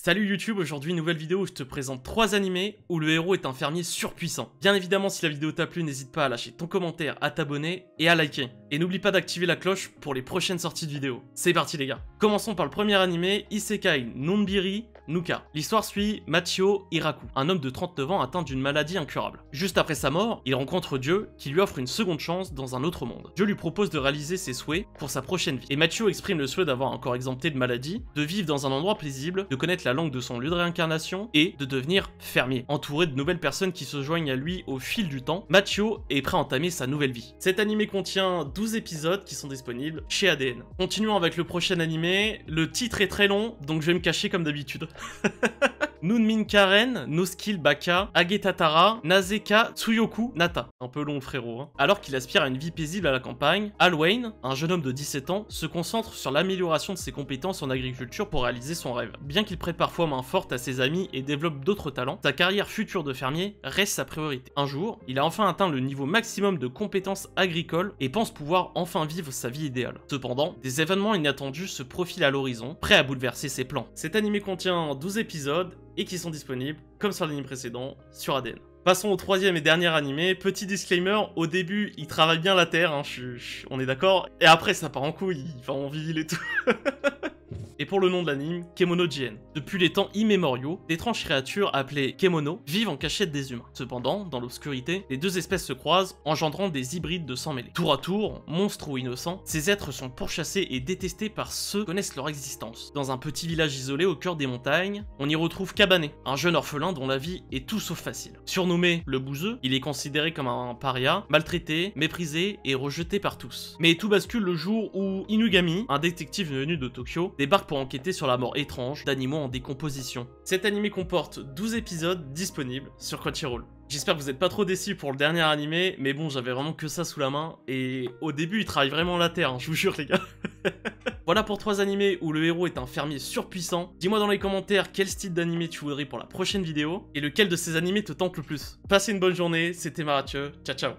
Salut YouTube, aujourd'hui nouvelle vidéo où je te présente 3 animés où le héros est un fermier surpuissant. Bien évidemment, si la vidéo t'a plu, n'hésite pas à lâcher ton commentaire, à t'abonner et à liker. Et n'oublie pas d'activer la cloche pour les prochaines sorties de vidéos. C'est parti les gars. Commençons par le premier animé, Isekai Nonbiri Nuka. L'histoire suit Machio Hiraku, un homme de 39 ans atteint d'une maladie incurable. Juste après sa mort, il rencontre Dieu qui lui offre une seconde chance dans un autre monde. Dieu lui propose de réaliser ses souhaits pour sa prochaine vie. Et Machio exprime le souhait d'avoir un corps exempté de maladie, de vivre dans un endroit paisible, de connaître la langue de son lieu de réincarnation et de devenir fermier. Entouré de nouvelles personnes qui se joignent à lui au fil du temps, Machio est prêt à entamer sa nouvelle vie. Cet animé contient 12 épisodes qui sont disponibles chez ADN. Continuons avec le prochain animé. Le titre est très long, donc je vais me cacher comme d'habitude. Nunmin Karen, No Skill Baka, Agetatara, Nazeka Tsuyoku Nata. Un peu long frérot. Hein. Alors qu'il aspire à une vie paisible à la campagne, Alwayne, un jeune homme de 17 ans, se concentre sur l'amélioration de ses compétences en agriculture pour réaliser son rêve. Bien qu'il prête parfois main forte à ses amis et développe d'autres talents, sa carrière future de fermier reste sa priorité. Un jour, il a enfin atteint le niveau maximum de compétences agricoles et pense pouvoir enfin vivre sa vie idéale. Cependant, des événements inattendus se profilent à l'horizon, prêts à bouleverser ses plans. Cet animé contient 12 épisodes et qui sont disponibles, comme sur l'anime précédent, sur ADN. Passons au troisième et dernier animé. Petit disclaimer, au début, il travaille bien la terre, hein, on est d'accord. Et après, ça part en couille, il va en ville et tout. Et pour le nom de l'anime, Kemono Jien. Depuis les temps immémoriaux, d'étranges créatures appelées Kemono vivent en cachette des humains. Cependant, dans l'obscurité, les deux espèces se croisent, engendrant des hybrides de sang mêlé. Tour à tour, monstres ou innocents, ces êtres sont pourchassés et détestés par ceux qui connaissent leur existence. Dans un petit village isolé au cœur des montagnes, on y retrouve Kabane, un jeune orphelin dont la vie est tout sauf facile. Surnommé le bouseux, il est considéré comme un paria, maltraité, méprisé et rejeté par tous. Mais tout bascule le jour où Inugami, un détective venu de Tokyo, débarque pour enquêter sur la mort étrange d'animaux en décomposition. Cet animé comporte 12 épisodes disponibles sur Crunchyroll. J'espère que vous n'êtes pas trop déçus pour le dernier animé, mais bon, j'avais vraiment que ça sous la main, et au début, il travaille vraiment la terre, hein, je vous jure les gars. Voilà pour 3 animés où le héros est un fermier surpuissant. Dis-moi dans les commentaires quel style d'animé tu voudrais pour la prochaine vidéo, et lequel de ces animés te tente le plus. Passez une bonne journée, c'était Mathieu, ciao ciao.